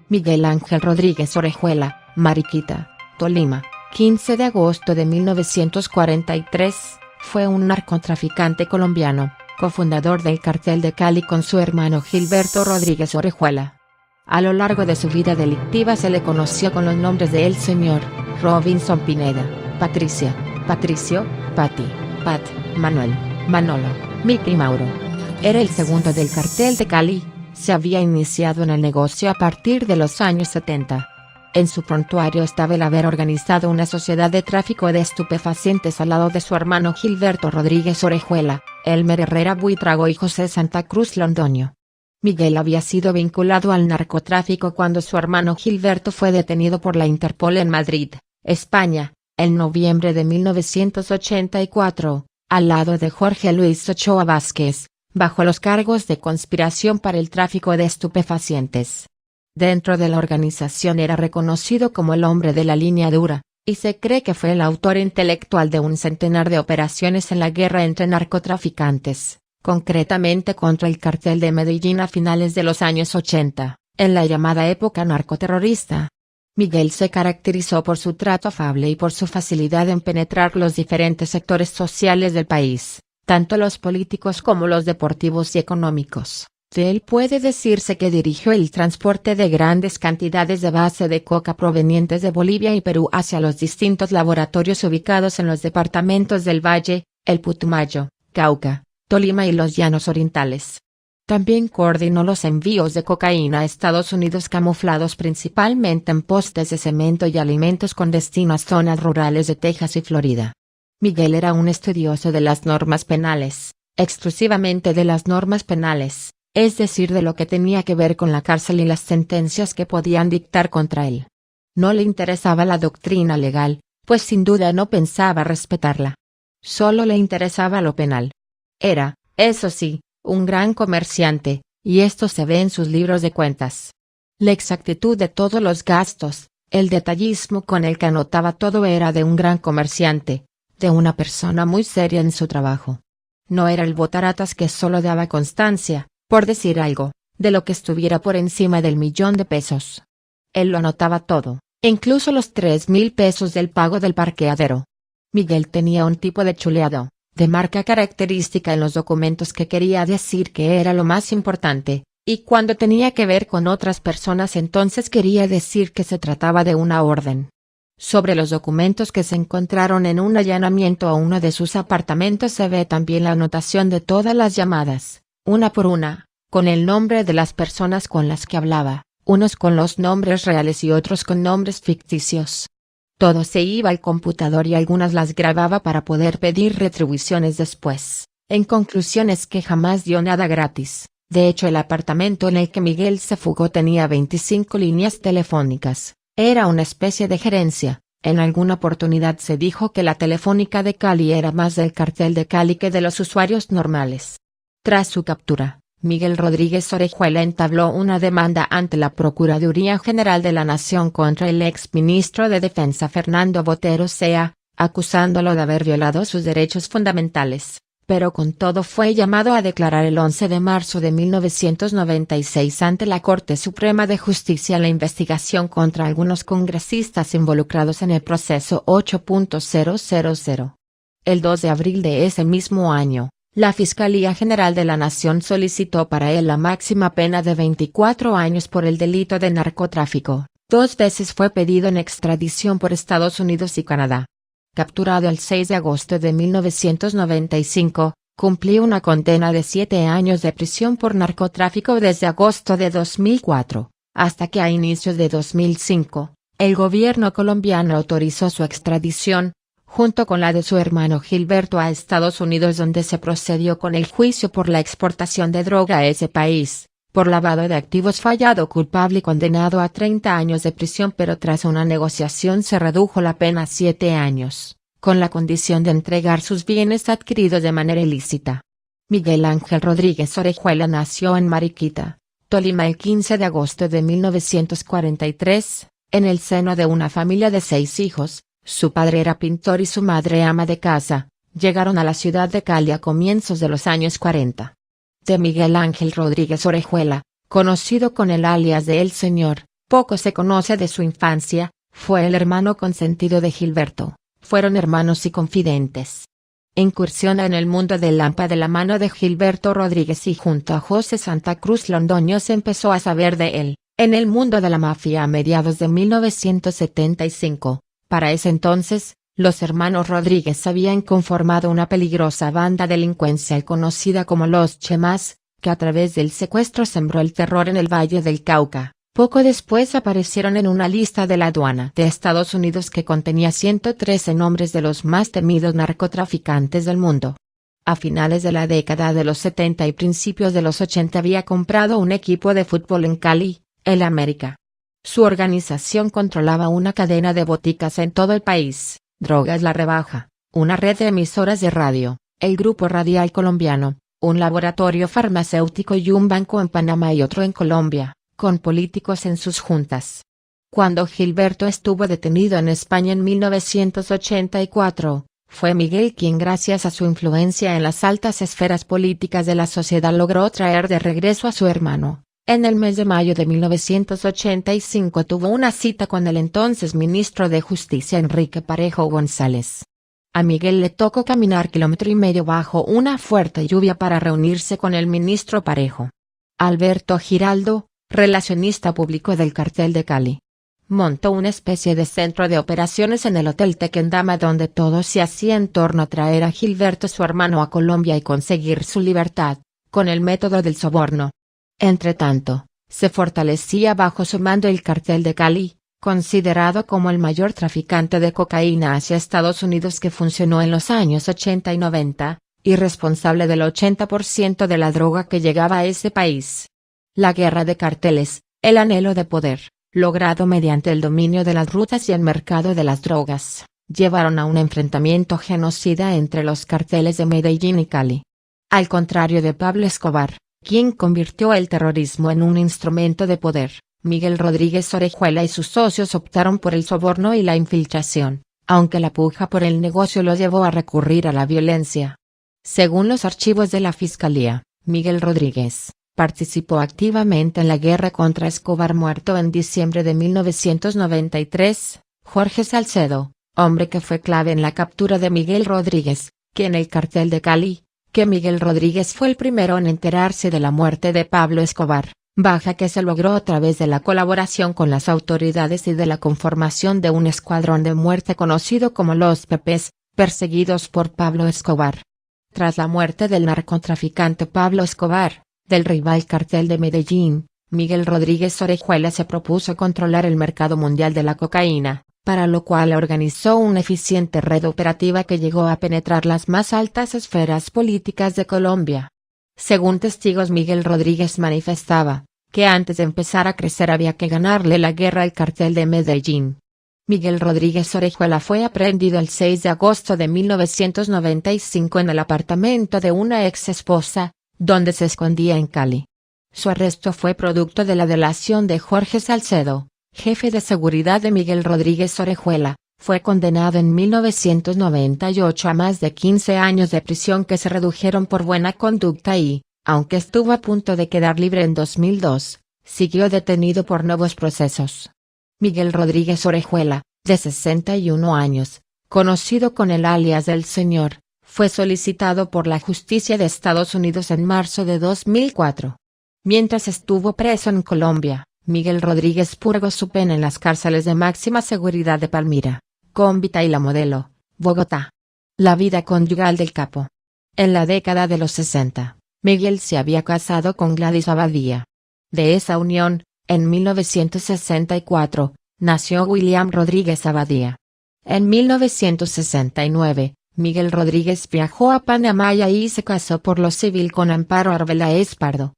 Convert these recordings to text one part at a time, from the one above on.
Miguel Ángel Rodríguez Orejuela, Mariquita, Tolima, 15 de agosto de 1943, fue un narcotraficante colombiano, cofundador del Cartel de Cali con su hermano Gilberto Rodríguez Orejuela. A lo largo de su vida delictiva se le conoció con los nombres de El Señor, Robinson Pineda, Patricia, Patricio, Patti, Pat, Manuel, Manolo, Mickey y Mauro. Era el segundo del Cartel de Cali. Se había iniciado en el negocio a partir de los años 70. En su prontuario estaba el haber organizado una sociedad de tráfico de estupefacientes al lado de su hermano Gilberto Rodríguez Orejuela, Elmer Herrera Buitrago y José Santa Cruz Londoño. Miguel había sido vinculado al narcotráfico cuando su hermano Gilberto fue detenido por la Interpol en Madrid, España, en noviembre de 1984, al lado de Jorge Luis Ochoa Vázquez, bajo los cargos de conspiración para el tráfico de estupefacientes. Dentro de la organización era reconocido como el hombre de la línea dura, y se cree que fue el autor intelectual de un centenar de operaciones en la guerra entre narcotraficantes, concretamente contra el Cartel de Medellín a finales de los años 80, en la llamada época narcoterrorista. Miguel se caracterizó por su trato afable y por su facilidad en penetrar los diferentes sectores sociales del país, tanto los políticos como los deportivos y económicos. De él puede decirse que dirigió el transporte de grandes cantidades de base de coca provenientes de Bolivia y Perú hacia los distintos laboratorios ubicados en los departamentos del Valle, el Putumayo, Cauca, Tolima y los Llanos Orientales. También coordinó los envíos de cocaína a Estados Unidos camuflados principalmente en postes de cemento y alimentos con destino a zonas rurales de Texas y Florida. Miguel era un estudioso de las normas penales, exclusivamente de las normas penales, es decir de lo que tenía que ver con la cárcel y las sentencias que podían dictar contra él. No le interesaba la doctrina legal, pues sin duda no pensaba respetarla. Solo le interesaba lo penal. Era, eso sí, un gran comerciante, y esto se ve en sus libros de cuentas. La exactitud de todos los gastos, el detallismo con el que anotaba todo era de un gran comerciante, de una persona muy seria en su trabajo. No era el botaratas que solo daba constancia, por decir algo, de lo que estuviera por encima del $1.000.000. Él lo anotaba todo, incluso los 3.000 pesos del pago del parqueadero. Miguel tenía un tipo de chuleado, de marca característica en los documentos que quería decir que era lo más importante, y cuando tenía que ver con otras personas entonces quería decir que se trataba de una orden. Sobre los documentos que se encontraron en un allanamiento a uno de sus apartamentos se ve también la anotación de todas las llamadas, una por una, con el nombre de las personas con las que hablaba, unos con los nombres reales y otros con nombres ficticios. Todo se iba al computador y algunas las grababa para poder pedir retribuciones después. En conclusión es que jamás dio nada gratis. De hecho el apartamento en el que Miguel se fugó tenía 25 líneas telefónicas. Era una especie de gerencia. En alguna oportunidad se dijo que la telefónica de Cali era más del Cartel de Cali que de los usuarios normales. Tras su captura, Miguel Rodríguez Orejuela entabló una demanda ante la Procuraduría General de la Nación contra el exministro de Defensa Fernando Botero Sea, acusándolo de haber violado sus derechos fundamentales, pero con todo fue llamado a declarar el 11 de marzo de 1996 ante la Corte Suprema de Justicia en la investigación contra algunos congresistas involucrados en el proceso 8.000. El 2 de abril de ese mismo año, la Fiscalía General de la Nación solicitó para él la máxima pena de 24 años por el delito de narcotráfico. 2 veces fue pedido en extradición por Estados Unidos y Canadá. Capturado el 6 de agosto de 1995, cumplió una condena de 7 años de prisión por narcotráfico desde agosto de 2004, hasta que a inicios de 2005, el gobierno colombiano autorizó su extradición, junto con la de su hermano Gilberto a Estados Unidos donde se procedió con el juicio por la exportación de droga a ese país, por lavado de activos fallado culpable y condenado a 30 años de prisión pero tras una negociación se redujo la pena a 7 años, con la condición de entregar sus bienes adquiridos de manera ilícita. Miguel Ángel Rodríguez Orejuela nació en Mariquita, Tolima el 15 de agosto de 1943, en el seno de una familia de 6 hijos. Su padre era pintor y su madre ama de casa. Llegaron a la ciudad de Cali a comienzos de los años 40. De Miguel Ángel Rodríguez Orejuela, conocido con el alias de El Señor, Poco se conoce de su infancia. Fue el hermano consentido de Gilberto. Fueron hermanos y confidentes. Incursiona en el mundo del Lampa de la mano de Gilberto Rodríguez y junto a José Santa Cruz Londoño se empezó a saber de él, en el mundo de la mafia a mediados de 1975. Para ese entonces, los hermanos Rodríguez habían conformado una peligrosa banda delincuencial conocida como los Chemas, que a través del secuestro sembró el terror en el Valle del Cauca. Poco después aparecieron en una lista de la aduana de Estados Unidos que contenía 113 nombres de los más temidos narcotraficantes del mundo. A finales de la década de los 70 y principios de los 80 había comprado un equipo de fútbol en Cali, el América. Su organización controlaba una cadena de boticas en todo el país, Drogas La Rebaja, una red de emisoras de radio, el Grupo Radial Colombiano, un laboratorio farmacéutico y un banco en Panamá y otro en Colombia, con políticos en sus juntas. Cuando Gilberto estuvo detenido en España en 1984, fue Miguel quien gracias a su influencia en las altas esferas políticas de la sociedad logró traer de regreso a su hermano. En el mes de mayo de 1985 tuvo una cita con el entonces ministro de Justicia Enrique Parejo González. A Miguel le tocó caminar 1,5 kilómetros bajo una fuerte lluvia para reunirse con el ministro Parejo. Alberto Giraldo, relacionista público del Cartel de Cali, montó una especie de centro de operaciones en el Hotel Tequendama donde todo se hacía en torno a traer a Gilberto su hermano a Colombia y conseguir su libertad, con el método del soborno. Entretanto, se fortalecía bajo su mando el Cartel de Cali, considerado como el mayor traficante de cocaína hacia Estados Unidos que funcionó en los años 80 y 90, y responsable del 80% de la droga que llegaba a ese país. La guerra de carteles, el anhelo de poder, logrado mediante el dominio de las rutas y el mercado de las drogas, llevaron a un enfrentamiento genocida entre los carteles de Medellín y Cali. Al contrario de Pablo Escobar, quien convirtió el terrorismo en un instrumento de poder, Miguel Rodríguez Orejuela y sus socios optaron por el soborno y la infiltración, aunque la puja por el negocio los llevó a recurrir a la violencia. Según los archivos de la Fiscalía, Miguel Rodríguez participó activamente en la guerra contra Escobar. Muerto en diciembre de 1993, Jorge Salcedo, hombre que fue clave en la captura de Miguel Rodríguez, que en el Cartel de Cali, que Miguel Rodríguez fue el primero en enterarse de la muerte de Pablo Escobar, baja que se logró a través de la colaboración con las autoridades y de la conformación de un escuadrón de muerte conocido como los Pepes, perseguidos por Pablo Escobar. Tras la muerte del narcotraficante Pablo Escobar, del rival Cartel de Medellín, Miguel Rodríguez Orejuela se propuso controlar el mercado mundial de la cocaína, para lo cual organizó una eficiente red operativa que llegó a penetrar las más altas esferas políticas de Colombia. Según testigos, Miguel Rodríguez manifestaba que antes de empezar a crecer había que ganarle la guerra al Cartel de Medellín. Miguel Rodríguez Orejuela fue aprehendido el 6 de agosto de 1995 en el apartamento de una ex esposa, donde se escondía en Cali. Su arresto fue producto de la delación de Jorge Salcedo, jefe de seguridad de Miguel Rodríguez Orejuela. Fue condenado en 1998 a más de 15 años de prisión que se redujeron por buena conducta y, aunque estuvo a punto de quedar libre en 2002, siguió detenido por nuevos procesos. Miguel Rodríguez Orejuela, de 61 años, conocido con el alias del Señor, fue solicitado por la justicia de Estados Unidos en marzo de 2004. Mientras estuvo preso en Colombia, Miguel Rodríguez purgó su pena en las cárceles de máxima seguridad de Palmira, Cómbita y La Modelo, Bogotá. La vida conyugal del capo. En la década de los 60, Miguel se había casado con Gladys Abadía. De esa unión, en 1964, nació William Rodríguez Abadía. En 1969, Miguel Rodríguez viajó a Panamá y ahí se casó por lo civil con Amparo Arbeláez Pardo.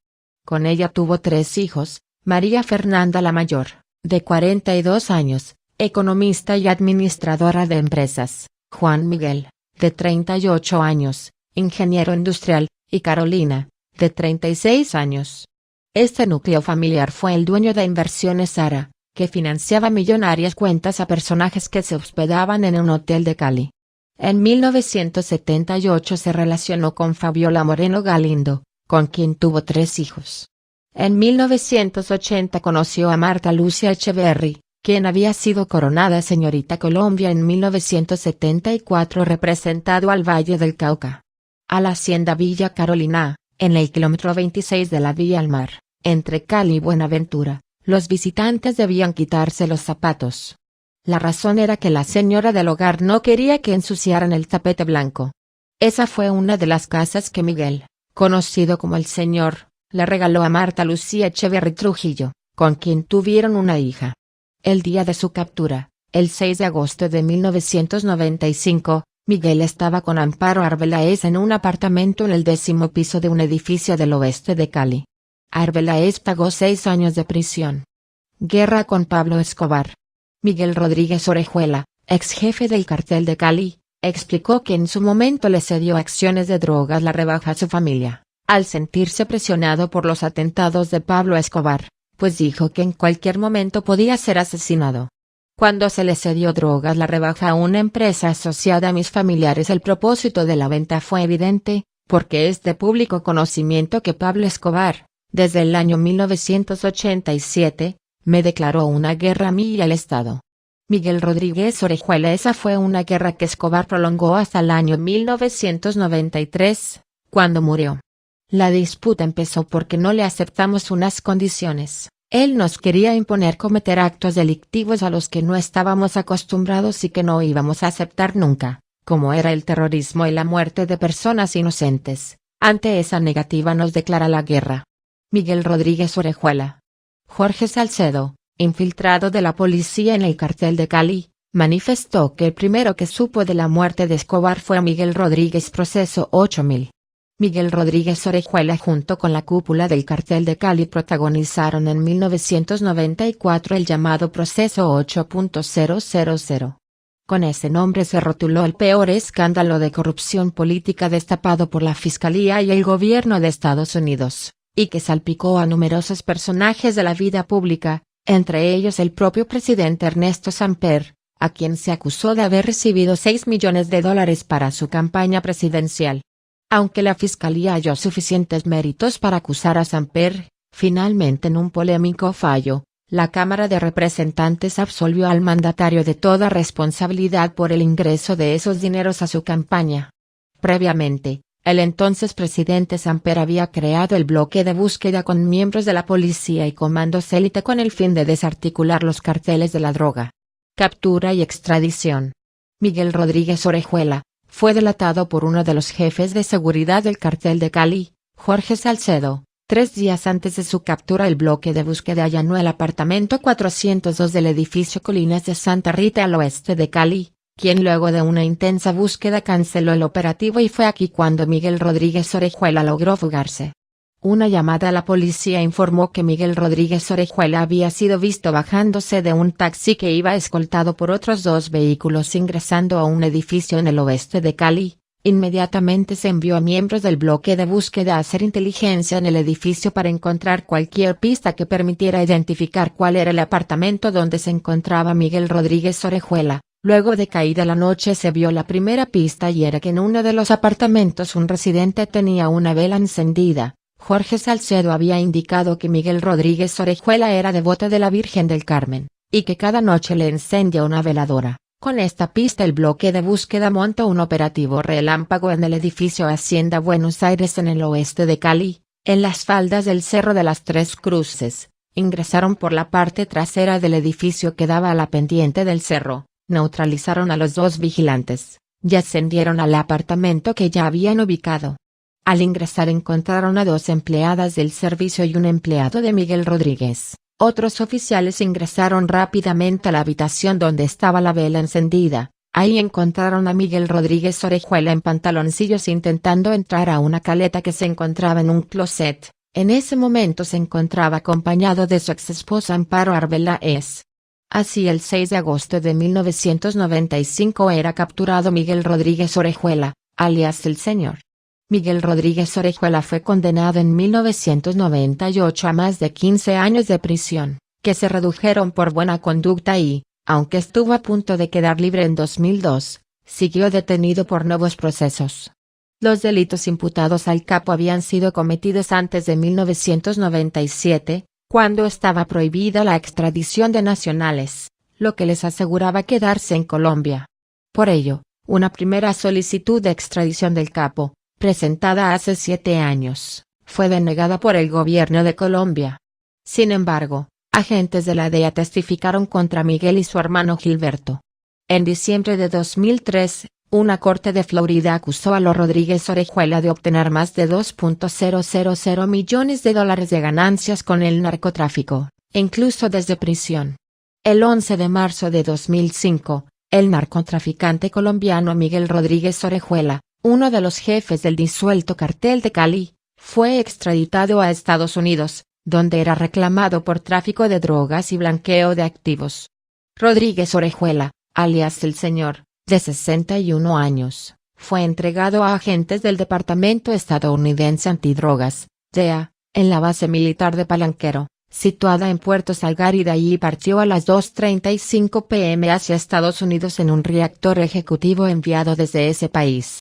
Con ella tuvo 3 hijos, María Fernanda la mayor, de 42 años, economista y administradora de empresas, Juan Miguel, de 38 años, ingeniero industrial, y Carolina, de 36 años. Este núcleo familiar fue el dueño de Inversiones Sara, que financiaba millonarias cuentas a personajes que se hospedaban en un hotel de Cali. En 1978 se relacionó con Fabiola Moreno Galindo, con quien tuvo 3 hijos. En 1980 conoció a Marta Lucía Echeverry, quien había sido coronada señorita Colombia en 1974, representado al Valle del Cauca. A la hacienda Villa Carolina, en el kilómetro 26 de la Vía al Mar, entre Cali y Buenaventura, los visitantes debían quitarse los zapatos. La razón era que la señora del hogar no quería que ensuciaran el tapete blanco. Esa fue una de las casas que Miguel, conocido como el Señor, le regaló a Marta Lucía Echeverry Trujillo, con quien tuvieron una hija. El día de su captura, el 6 de agosto de 1995, Miguel estaba con Amparo Arbeláez en un apartamento en el 10º piso de un edificio del oeste de Cali. Arbeláez pagó 6 años de prisión. Guerra con Pablo Escobar. Miguel Rodríguez Orejuela, ex jefe del cartel de Cali, explicó que en su momento le cedió acciones de drogas la rebaja a su familia, al sentirse presionado por los atentados de Pablo Escobar, pues dijo que en cualquier momento podía ser asesinado. Cuando se le cedió drogas la rebaja a una empresa asociada a mis familiares, el propósito de la venta fue evidente, porque es de público conocimiento que Pablo Escobar, desde el año 1987, me declaró una guerra a mí y al Estado. Miguel Rodríguez Orejuela. Esa fue una guerra que Escobar prolongó hasta el año 1993, cuando murió. La disputa empezó porque no le aceptamos unas condiciones. Él nos quería imponer cometer actos delictivos a los que no estábamos acostumbrados y que no íbamos a aceptar nunca, como era el terrorismo y la muerte de personas inocentes. Ante esa negativa nos declara la guerra. Miguel Rodríguez Orejuela. Jorge Salcedo, infiltrado de la policía en el cartel de Cali, manifestó que el primero que supo de la muerte de Escobar fue Miguel Rodríguez. Proceso 8000. Miguel Rodríguez Orejuela junto con la cúpula del cartel de Cali protagonizaron en 1994 el llamado Proceso 8.000. Con ese nombre se rotuló el peor escándalo de corrupción política destapado por la Fiscalía y el gobierno de Estados Unidos, y que salpicó a numerosos personajes de la vida pública, entre ellos el propio presidente Ernesto Samper, a quien se acusó de haber recibido $6 millones para su campaña presidencial. Aunque la Fiscalía halló suficientes méritos para acusar a Samper, finalmente en un polémico fallo, la Cámara de Representantes absolvió al mandatario de toda responsabilidad por el ingreso de esos dineros a su campaña. Previamente, el entonces presidente Samper había creado el bloque de búsqueda con miembros de la policía y comandos élite con el fin de desarticular los carteles de la droga. Captura y extradición. Miguel Rodríguez Orejuela fue delatado por uno de los jefes de seguridad del cartel de Cali, Jorge Salcedo. 3 días antes de su captura, el bloque de búsqueda allanó el apartamento 402 del edificio Colinas de Santa Rita al oeste de Cali, quien luego de una intensa búsqueda canceló el operativo, y fue aquí cuando Miguel Rodríguez Orejuela logró fugarse. Una llamada a la policía informó que Miguel Rodríguez Orejuela había sido visto bajándose de un taxi que iba escoltado por otros 2 vehículos ingresando a un edificio en el oeste de Cali. Inmediatamente se envió a miembros del bloque de búsqueda a hacer inteligencia en el edificio para encontrar cualquier pista que permitiera identificar cuál era el apartamento donde se encontraba Miguel Rodríguez Orejuela. Luego de caída la noche se vio la primera pista, y era que en uno de los apartamentos un residente tenía una vela encendida. Jorge Salcedo había indicado que Miguel Rodríguez Orejuela era devoto de la Virgen del Carmen, y que cada noche le encendía una veladora. Con esta pista el bloque de búsqueda montó un operativo relámpago en el edificio Hacienda Buenos Aires en el oeste de Cali, en las faldas del Cerro de las Tres Cruces. Ingresaron por la parte trasera del edificio que daba a la pendiente del cerro, neutralizaron a los 2 vigilantes, y ascendieron al apartamento que ya habían ubicado. Al ingresar encontraron a 2 empleadas del servicio y un empleado de Miguel Rodríguez. Otros oficiales ingresaron rápidamente a la habitación donde estaba la vela encendida. Ahí encontraron a Miguel Rodríguez Orejuela en pantaloncillos intentando entrar a una caleta que se encontraba en un closet. En ese momento se encontraba acompañado de su exesposa Amparo Arbeláez. Así, el 6 de agosto de 1995 era capturado Miguel Rodríguez Orejuela, alias el Señor. Miguel Rodríguez Orejuela fue condenado en 1998 a más de 15 años de prisión, que se redujeron por buena conducta y, aunque estuvo a punto de quedar libre en 2002, siguió detenido por nuevos procesos. Los delitos imputados al capo habían sido cometidos antes de 1997, cuando estaba prohibida la extradición de nacionales, lo que les aseguraba quedarse en Colombia. Por ello, una primera solicitud de extradición del capo, presentada hace 7 años, fue denegada por el gobierno de Colombia. Sin embargo, agentes de la DEA testificaron contra Miguel y su hermano Gilberto. En diciembre de 2003, una corte de Florida acusó a los Rodríguez Orejuela de obtener más de $2.000 millones de ganancias con el narcotráfico, incluso desde prisión. El 11 de marzo de 2005, el narcotraficante colombiano Miguel Rodríguez Orejuela, uno de los jefes del disuelto Cartel de Cali, fue extraditado a Estados Unidos, donde era reclamado por tráfico de drogas y blanqueo de activos. Rodríguez Orejuela, alias El Señor, de 61 años, fue entregado a agentes del Departamento Estadounidense Antidrogas, DEA, en la base militar de Palanquero, situada en Puerto Salgar, y de allí partió a las 2:35 p.m. hacia Estados Unidos en un reactor ejecutivo enviado desde ese país.